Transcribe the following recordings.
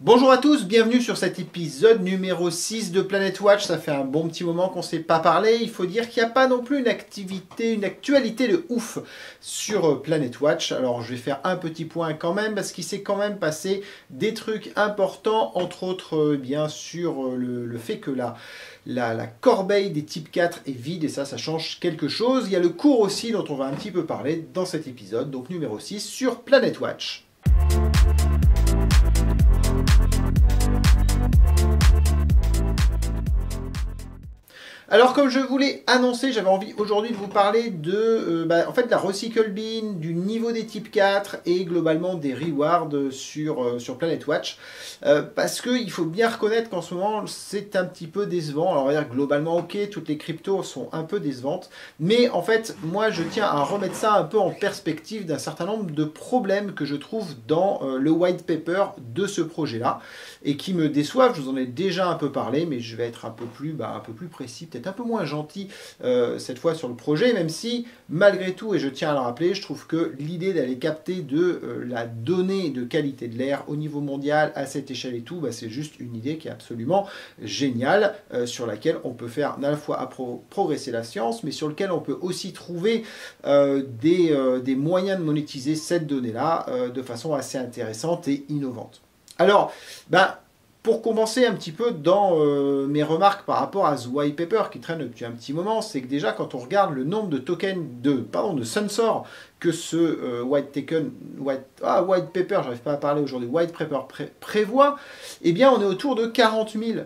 Bonjour à tous, bienvenue sur cet épisode numéro 6 de Planet Watch. Ça fait un bon petit moment qu'on ne s'est pas parlé. Il faut dire qu'il n'y a pas non plus une actualité de ouf sur Planet Watch. Alors je vais faire un petit point quand même parce qu'il s'est quand même passé des trucs importants, entre autres bien sûr le fait que la corbeille des type 4 est vide et ça change quelque chose. Il y a le cours aussi dont on va un petit peu parler dans cet épisode, donc numéro 6 sur Planet Watch. Alors comme je vous l'ai annoncé, j'avais envie aujourd'hui de vous parler de en fait, la recycle bin, du niveau des types 4 et globalement des rewards sur Planet Watch. Parce qu'il faut bien reconnaître qu'en ce moment c'est un petit peu décevant. Alors on va dire globalement ok, toutes les cryptos sont un peu décevantes. Mais en fait moi je tiens à remettre ça un peu en perspective d'un certain nombre de problèmes que je trouve dans le white paper de ce projet là. Et qui me déçoivent, je vous en ai déjà un peu parlé, mais je vais être un peu plus précis, peut-être un peu moins gentil cette fois sur le projet, même si malgré tout, et je tiens à le rappeler, je trouve que l'idée d'aller capter de la donnée de qualité de l'air au niveau mondial à cette échelle et tout, c'est juste une idée qui est absolument géniale, sur laquelle on peut faire à la fois progresser la science, mais sur lequel on peut aussi trouver des moyens de monétiser cette donnée-là de façon assez intéressante et innovante. Alors, pour commencer un petit peu dans mes remarques par rapport à ce white paper qui traîne depuis un petit moment, c'est que déjà quand on regarde le nombre de tokens de Sunsor que ce white paper, j'arrive pas à parler aujourd'hui, white paper prévoit, eh bien on est autour de 40 000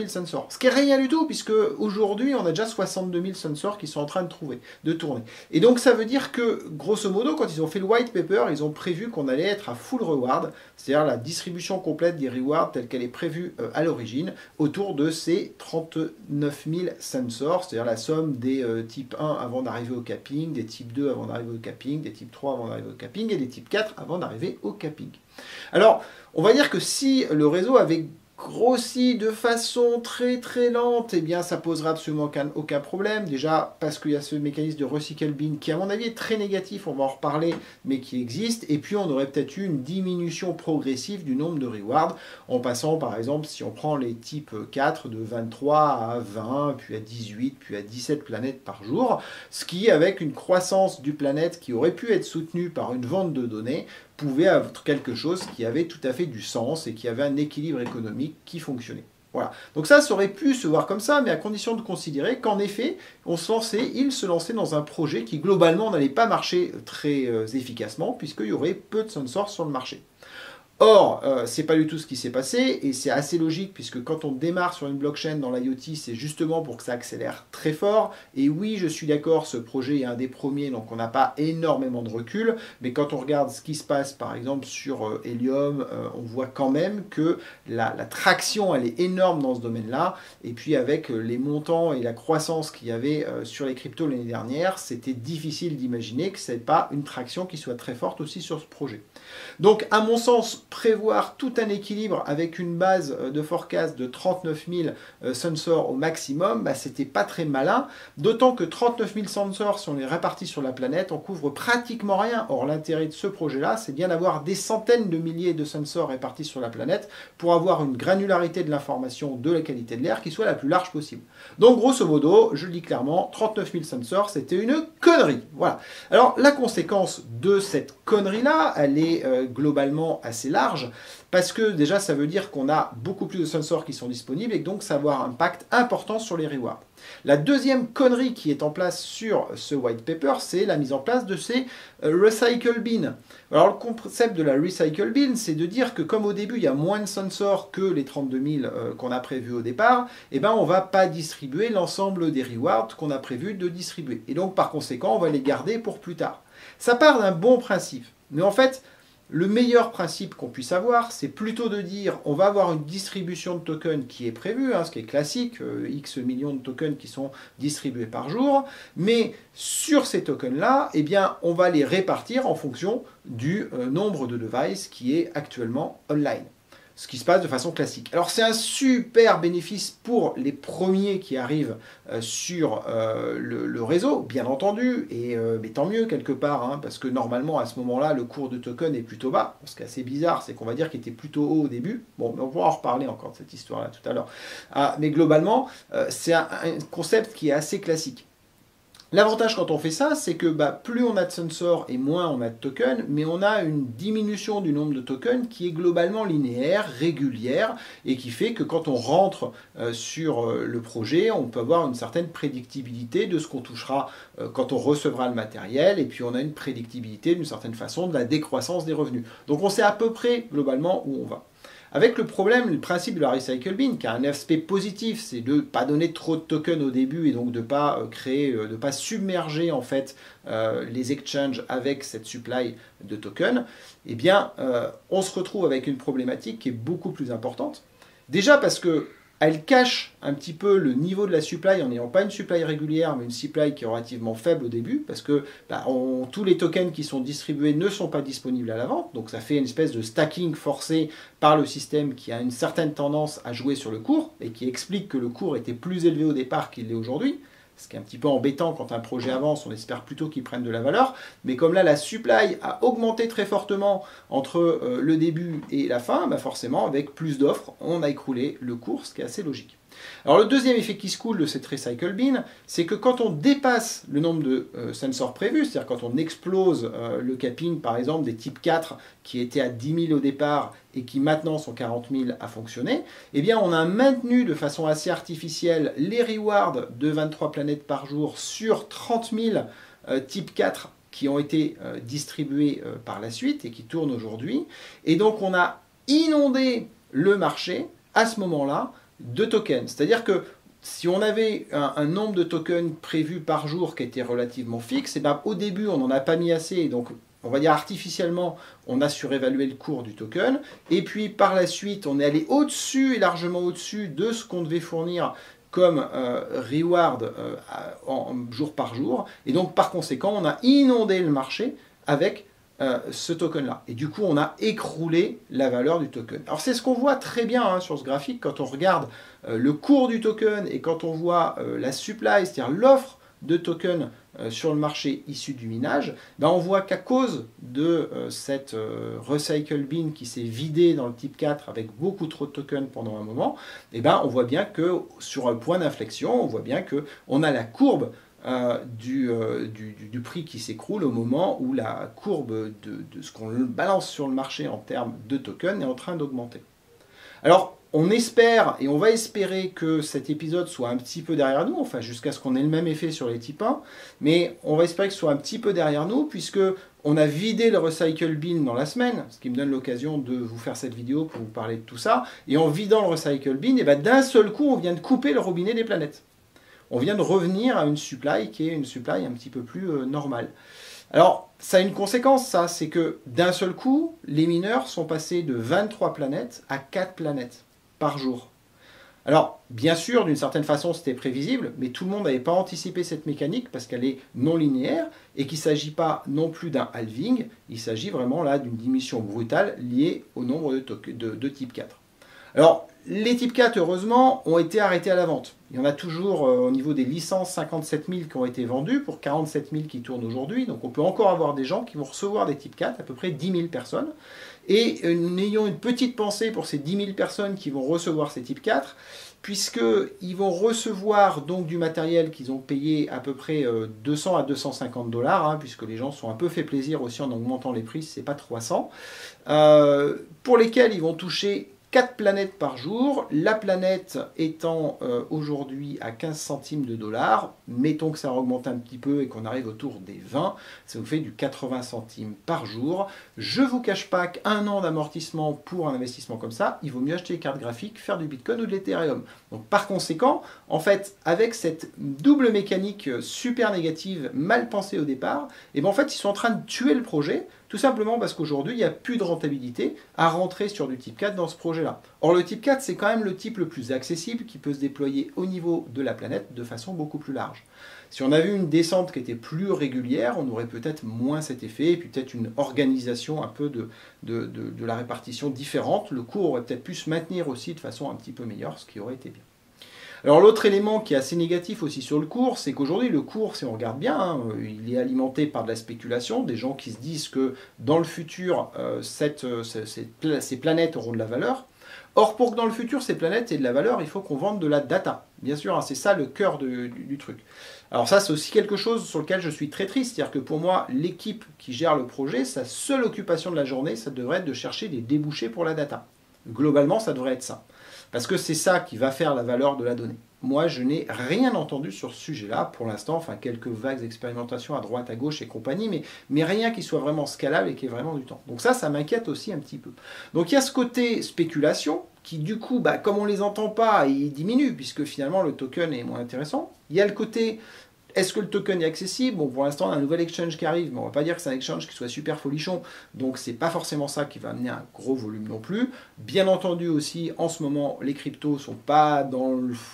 Sunsor. Ce qui est rien du tout, puisque aujourd'hui on a déjà 62 000 Sunsor qui sont en train de tourner. Et donc ça veut dire que, grosso modo, quand ils ont fait le white paper, ils ont prévu qu'on allait être à full reward, c'est-à-dire la distribution complète des rewards telle qu'elle est prévue à l'origine, autour de ces 39 000 Sunsor, c'est-à-dire la somme des type 1 avant d'arriver au capping, des type 2 avant d'arriver au capping, des types 3 avant d'arriver au capping et des types 4 avant d'arriver au capping. Alors, on va dire que si le réseau avait grossi de façon très très lente, eh bien ça poserait absolument aucun problème. Déjà parce qu'il y a ce mécanisme de recycle bin qui à mon avis est très négatif, on va en reparler, mais qui existe. Et puis on aurait peut-être eu une diminution progressive du nombre de rewards, en passant par exemple, si on prend les types 4, de 23 à 20, puis à 18, puis à 17 planètes par jour, ce qui, avec une croissance du planète qui aurait pu être soutenue par une vente de données, pouvait être quelque chose qui avait tout à fait du sens et qui avait un équilibre économique qui fonctionnait. Voilà. Donc ça aurait pu se voir comme ça, mais à condition de considérer qu'en effet, il se lançait dans un projet qui globalement n'allait pas marcher très efficacement, puisqu'il y aurait peu de Sunsor sur le marché. Or, c'est pas du tout ce qui s'est passé, et c'est assez logique, puisque quand on démarre sur une blockchain dans l'IoT, c'est justement pour que ça accélère très fort. Et oui, je suis d'accord, ce projet est un des premiers, donc on n'a pas énormément de recul, mais quand on regarde ce qui se passe, par exemple, sur Helium, on voit quand même que la traction, elle est énorme dans ce domaine-là, et puis avec les montants et la croissance qu'il y avait sur les cryptos l'année dernière, c'était difficile d'imaginer que ce n'est pas une traction qui soit très forte aussi sur ce projet. Donc, à mon sens, prévoir tout un équilibre avec une base de forecast de 39 000 Sunsor au maximum, c'était pas très malin, d'autant que 39 000 Sunsor, si on les répartit sur la planète, on couvre pratiquement rien. Or, l'intérêt de ce projet-là, c'est bien d'avoir des centaines de milliers de Sunsor répartis sur la planète pour avoir une granularité de l'information de la qualité de l'air qui soit la plus large possible. Donc, grosso modo, je le dis clairement, 39 000 Sunsor, c'était une connerie. Voilà. Alors, la conséquence de cette connerie-là, elle est globalement assez large, parce que déjà ça veut dire qu'on a beaucoup plus de Sunsor qui sont disponibles et donc ça va avoir un impact important sur les rewards. La deuxième connerie qui est en place sur ce white paper, c'est la mise en place de ces recycle bin. Alors le concept de la recycle bin, c'est de dire que comme au début il y a moins de Sunsor que les 32 000 qu'on a prévu au départ, on ne va pas distribuer l'ensemble des rewards qu'on a prévu de distribuer. Et donc par conséquent on va les garder pour plus tard. Ça part d'un bon principe, mais en fait le meilleur principe qu'on puisse avoir, c'est plutôt de dire on va avoir une distribution de tokens qui est prévue, ce qui est classique, X millions de tokens qui sont distribués par jour, mais sur ces tokens-là, on va les répartir en fonction du nombre de devices qui est actuellement online. ce qui se passe de façon classique. Alors c'est un super bénéfice pour les premiers qui arrivent sur le réseau, bien entendu, et mais tant mieux quelque part, hein, parce que normalement à ce moment-là, le cours de token est plutôt bas. Ce qui est assez bizarre, c'est qu'on va dire qu'il était plutôt haut au début. Bon, on pourra en reparler encore de cette histoire-là tout à l'heure. Mais globalement, c'est un concept qui est assez classique. L'avantage quand on fait ça, c'est que plus on a de sensors et moins on a de tokens, mais on a une diminution du nombre de tokens qui est globalement linéaire, régulière, et qui fait que quand on rentre sur le projet, on peut avoir une certaine prédictibilité de ce qu'on touchera quand on recevra le matériel, et puis on a une prédictibilité d'une certaine façon de la décroissance des revenus. Donc on sait à peu près globalement où on va. Avec le problème, le principe de la Recycle Bin, qui a un aspect positif, c'est de ne pas donner trop de tokens au début et donc de ne pas créer, de ne pas submerger en fait les exchanges avec cette supply de tokens, eh bien on se retrouve avec une problématique qui est beaucoup plus importante. Déjà parce que elle cache un petit peu le niveau de la supply en n'ayant pas une supply régulière, mais une supply qui est relativement faible au début, parce que tous les tokens qui sont distribués ne sont pas disponibles à la vente, donc ça fait une espèce de stacking forcé par le système qui a une certaine tendance à jouer sur le cours, et qui explique que le cours était plus élevé au départ qu'il l'est aujourd'hui. Ce qui est un petit peu embêtant quand un projet avance, on espère plutôt qu'il prenne de la valeur. Mais comme là, la supply a augmenté très fortement entre le début et la fin, forcément, avec plus d'offres, on a écroulé le cours, ce qui est assez logique. Alors le deuxième effet qui se coule de cette Recycle Bin, c'est que quand on dépasse le nombre de sensors prévus, c'est-à-dire quand on explose le capping par exemple des types 4 qui étaient à 10 000 au départ et qui maintenant sont 40 000 à fonctionner, eh bien on a maintenu de façon assez artificielle les rewards de 23 planètes par jour sur 30 000 type 4 qui ont été distribués par la suite et qui tournent aujourd'hui. Et donc on a inondé le marché à ce moment-là de tokens. C'est-à-dire que si on avait un nombre de tokens prévus par jour qui était relativement fixe, et au début on n'en a pas mis assez, et donc on va dire artificiellement on a surévalué le cours du token, et puis par la suite on est allé au-dessus et largement au-dessus de ce qu'on devait fournir comme reward jour par jour, et donc par conséquent on a inondé le marché avec ce token-là. Et du coup, on a écroulé la valeur du token. Alors, c'est ce qu'on voit très bien sur ce graphique quand on regarde le cours du token et quand on voit la supply, c'est-à-dire l'offre de tokens sur le marché issu du minage. On voit qu'à cause de cette Recycle Bin qui s'est vidée dans le type 4 avec beaucoup trop de tokens pendant un moment, on voit bien que sur un point d'inflexion, on voit bien qu'on a la courbe du prix qui s'écroule au moment où la courbe de ce qu'on balance sur le marché en termes de tokens est en train d'augmenter. Alors, on espère et on va espérer que cet épisode soit un petit peu derrière nous, enfin jusqu'à ce qu'on ait le même effet sur les types 1, mais on va espérer que ce soit un petit peu derrière nous, puisque on a vidé le Recycle Bin dans la semaine, ce qui me donne l'occasion de vous faire cette vidéo pour vous parler de tout ça, et en vidant le Recycle Bin, d'un seul coup, on vient de couper le robinet des planètes. On vient de revenir à une supply qui est une supply un petit peu plus normale. Alors, ça a une conséquence, ça, c'est que d'un seul coup, les mineurs sont passés de 23 planètes à 4 planètes par jour. Alors, bien sûr, d'une certaine façon, c'était prévisible, mais tout le monde n'avait pas anticipé cette mécanique parce qu'elle est non linéaire et qu'il ne s'agit pas non plus d'un halving, il s'agit vraiment là d'une diminution brutale liée au nombre de type 4. Alors, les types 4, heureusement, ont été arrêtés à la vente. Il y en a toujours au niveau des licences 57 000 qui ont été vendues pour 47 000 qui tournent aujourd'hui. Donc on peut encore avoir des gens qui vont recevoir des types 4, à peu près 10 000 personnes. Et nous ayons une petite pensée pour ces 10 000 personnes qui vont recevoir ces types 4, puisqu'ils vont recevoir donc du matériel qu'ils ont payé à peu près 200 à 250 $, puisque les gens sont un peu fait plaisir aussi en augmentant les prix, c'est pas 300, pour lesquels ils vont toucher 4 planètes par jour, la planète étant aujourd'hui à 15 centimes de dollars, mettons que ça augmente un petit peu et qu'on arrive autour des 20, ça vous fait du 80 centimes par jour. Je ne vous cache pas qu'un an d'amortissement pour un investissement comme ça, il vaut mieux acheter des cartes graphiques, faire du Bitcoin ou de l'Ethereum. Donc par conséquent, en fait, avec cette double mécanique super négative, mal pensée au départ, en fait, ils sont en train de tuer le projet, tout simplement parce qu'aujourd'hui, il n'y a plus de rentabilité à rentrer sur du type 4 dans ce projet-là. Or, le type 4, c'est quand même le type le plus accessible qui peut se déployer au niveau de la planète de façon beaucoup plus large. Si on avait une descente qui était plus régulière, on aurait peut-être moins cet effet, et puis peut-être une organisation un peu de la répartition différente. Le cours aurait peut-être pu se maintenir aussi de façon un petit peu meilleure, ce qui aurait été bien. Alors l'autre élément qui est assez négatif aussi sur le cours, c'est qu'aujourd'hui le cours, si on regarde bien, hein, il est alimenté par de la spéculation, des gens qui se disent que dans le futur, ces planètes auront de la valeur. Or, pour que dans le futur, ces planètes aient de la valeur, il faut qu'on vende de la data. Bien sûr, hein, c'est ça le cœur du truc. Alors ça, c'est aussi quelque chose sur lequel je suis très triste. C'est-à-dire que pour moi, l'équipe qui gère le projet, sa seule occupation de la journée, ça devrait être de chercher des débouchés pour la data. Globalement, ça devrait être ça. Parce que c'est ça qui va faire la valeur de la donnée. Moi, je n'ai rien entendu sur ce sujet-là pour l'instant, enfin quelques vagues expérimentations à droite, à gauche et compagnie, mais rien qui soit vraiment scalable et qui ait vraiment du temps. Donc ça m'inquiète aussi un petit peu. Donc il y a ce côté spéculation qui du coup, comme on ne les entend pas, il diminue puisque finalement le token est moins intéressant. Il y a le côté... Est-ce que le token est accessible? Bon, pour l'instant, on a un nouvel exchange qui arrive, mais on ne va pas dire que c'est un exchange qui soit super folichon, donc c'est pas forcément ça qui va amener un gros volume non plus. Bien entendu aussi, en ce moment, les cryptos sont pas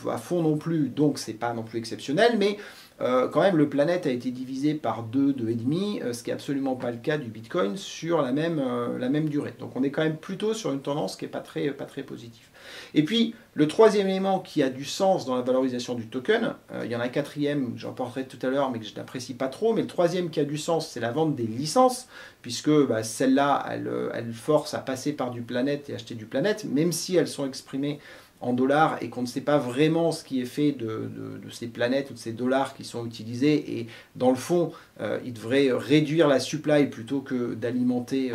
à fond non plus, donc c'est pas non plus exceptionnel, mais quand même, le planète a été divisé par 2, 2,5, ce qui n'est absolument pas le cas du Bitcoin sur la même durée. Donc on est quand même plutôt sur une tendance qui n'est pas très positive. Et puis, le troisième élément qui a du sens dans la valorisation du token, il y en a un quatrième que j'en parlerai tout à l'heure, mais que je n'apprécie pas trop, mais le troisième qui a du sens, c'est la vente des licences, puisque celle-là, elle force à passer par du planète et acheter du planète, même si elles sont exprimées en dollars et qu'on ne sait pas vraiment ce qui est fait de ces planètes ou de ces dollars qui sont utilisés. Et dans le fond, ils devraient réduire la supply plutôt que d'alimenter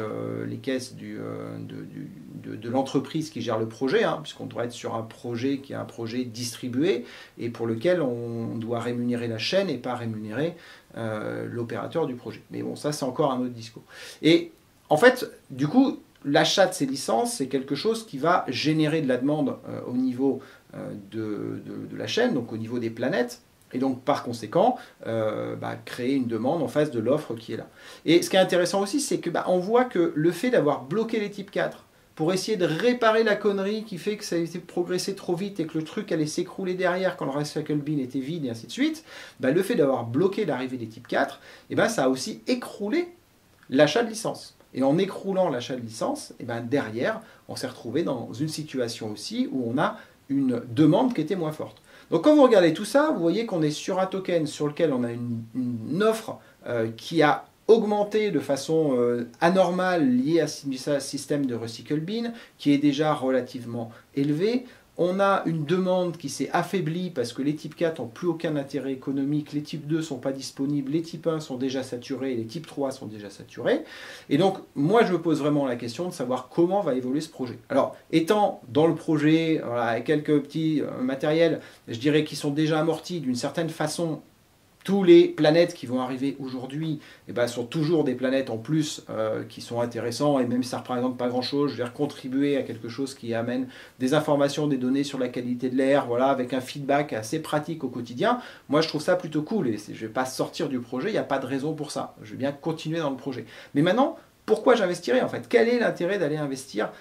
les caisses de l'entreprise qui gère le projet, hein, puisqu'on doit être sur un projet qui est un projet distribué et pour lequel on doit rémunérer la chaîne et pas rémunérer l'opérateur du projet. Mais bon, ça c'est encore un autre discours. Et en fait, du coup, l'achat de ces licences, c'est quelque chose qui va générer de la demande au niveau de la chaîne, donc au niveau des planètes, et donc par conséquent, créer une demande en face de l'offre qui est là. Et ce qui est intéressant aussi, c'est que on voit que le fait d'avoir bloqué les types 4 pour essayer de réparer la connerie qui fait que ça a été progressé trop vite et que le truc allait s'écrouler derrière quand le recycle bin était vide et ainsi de suite, le fait d'avoir bloqué l'arrivée des types 4, ça a aussi écroulé l'achat de licence. Et en écroulant l'achat de licence, derrière, on s'est retrouvé dans une situation aussi où on a une demande qui était moins forte. Donc quand vous regardez tout ça, vous voyez qu'on est sur un token sur lequel on a une offre qui a augmenté de façon anormale liée à ce système de recycle bin, qui est déjà relativement élevé. On a une demande qui s'est affaiblie parce que les types 4 n'ont plus aucun intérêt économique, les types 2 ne sont pas disponibles, les types 1 sont déjà saturés, les types 3 sont déjà saturés. Et donc, moi, je me pose vraiment la question de savoir comment va évoluer ce projet. Alors, étant dans le projet, avec quelques petits matériels, je dirais qu'ils sont déjà amortis d'une certaine façon. Tous les planètes qui vont arriver aujourd'hui sont toujours des planètes en plus qui sont intéressants, et même si ça ne représente pas grand-chose, je vais contribuer à quelque chose qui amène des informations, des données sur la qualité de l'air, avec un feedback assez pratique au quotidien. Moi, je trouve ça plutôt cool, et je ne vais pas sortir du projet, il n'y a pas de raison pour ça. Je vais bien continuer dans le projet. Mais maintenant, pourquoi j'investirais en fait? Quel est l'intérêt d'aller investir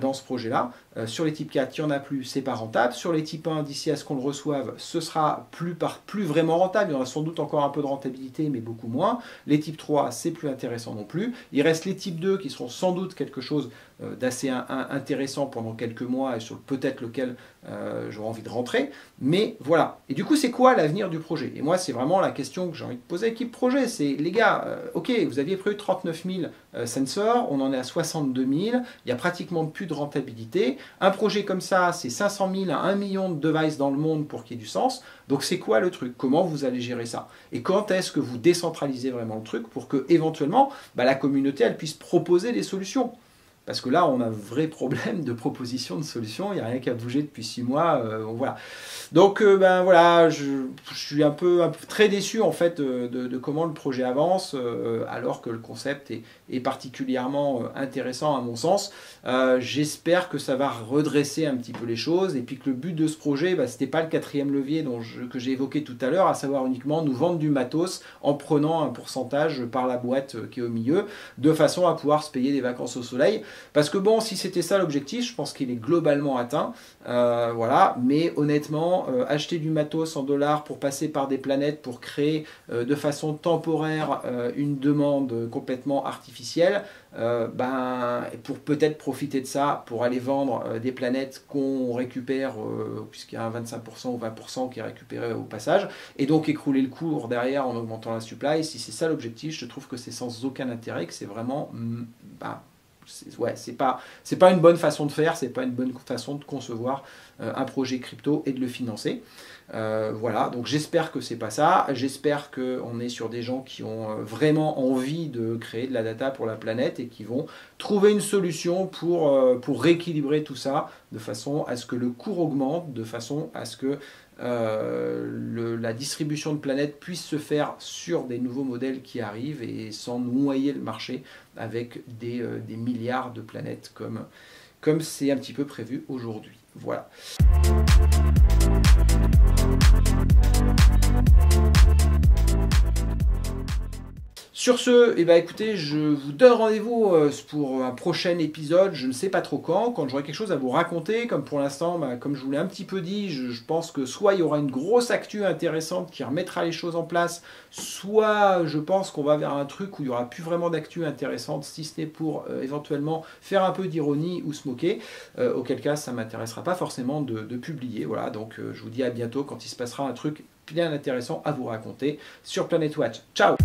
dans ce projet-là? Sur les types 4, il n'y en a plus, c'est pas rentable. Sur les types 1, d'ici à ce qu'on le reçoive, ce sera plus vraiment rentable. Il y aura sans doute encore un peu de rentabilité, mais beaucoup moins. Les types 3, c'est plus intéressant non plus. Il reste les types 2 qui seront sans doute quelque chose d'assez intéressant pendant quelques mois et sur peut-être lequel j'aurai envie de rentrer. Mais voilà. Et du coup, c'est quoi l'avenir du projet? Et moi, c'est vraiment la question que j'ai envie de poser à l'équipe projet. C'est, les gars, ok, vous aviez prévu 39 000 sensors, on en est à 62 000, il y a pratiquement plus de rentabilité. Un projet comme ça, c'est 500 000 à 1 million de devices dans le monde pour qu'il y ait du sens. Donc c'est quoi le truc? Comment vous allez gérer ça? Et quand est-ce que vous décentralisez vraiment le truc pour que éventuellement la communauté elle puisse proposer des solutions? Parce que là, on a un vrai problème de proposition de solutions. Il n'y a rien qui a bougé depuis 6 mois. Voilà. Donc, voilà, je suis un peu très déçu en fait de comment le projet avance, alors que le concept est particulièrement intéressant à mon sens. J'espère que ça va redresser un petit peu les choses et puis que le but de ce projet, ce n'était pas le quatrième levier que j'ai évoqué tout à l'heure, à savoir uniquement nous vendre du matos en prenant un pourcentage par la boîte qui est au milieu, de façon à pouvoir se payer des vacances au soleil. Parce que bon, si c'était ça l'objectif, je pense qu'il est globalement atteint. Voilà, mais honnêtement, acheter du matos en dollars pour passer par des planètes, pour créer de façon temporaire une demande complètement artificielle, pour peut-être profiter de ça, pour aller vendre des planètes qu'on récupère, puisqu'il y a un 25% ou 20% qui est récupéré au passage, et donc écrouler le cours derrière en augmentant la supply. Si c'est ça l'objectif, je trouve que c'est sans aucun intérêt, que c'est vraiment... c'est pas une bonne façon de faire, c'est pas une bonne façon de concevoir un projet crypto et de le financer. Voilà, donc j'espère que c'est pas ça, j'espère qu'on est sur des gens qui ont vraiment envie de créer de la data pour la planète et qui vont trouver une solution pour rééquilibrer tout ça de façon à ce que le cours augmente, de façon à ce que la distribution de planètes puisse se faire sur des nouveaux modèles qui arrivent et sans noyer le marché avec des milliards de planètes comme c'est un petit peu prévu aujourd'hui. Voilà. Sur ce, écoutez, je vous donne rendez-vous pour un prochain épisode, je ne sais pas trop quand j'aurai quelque chose à vous raconter. Comme pour l'instant, comme je vous l'ai un petit peu dit, je pense que soit il y aura une grosse actu intéressante qui remettra les choses en place, soit je pense qu'on va vers un truc où il n'y aura plus vraiment d'actu intéressante, si ce n'est pour éventuellement faire un peu d'ironie ou se moquer, auquel cas ça ne m'intéressera pas forcément de publier. Voilà, donc je vous dis à bientôt quand il se passera un truc bien intéressant à vous raconter sur Planet Watch. Ciao!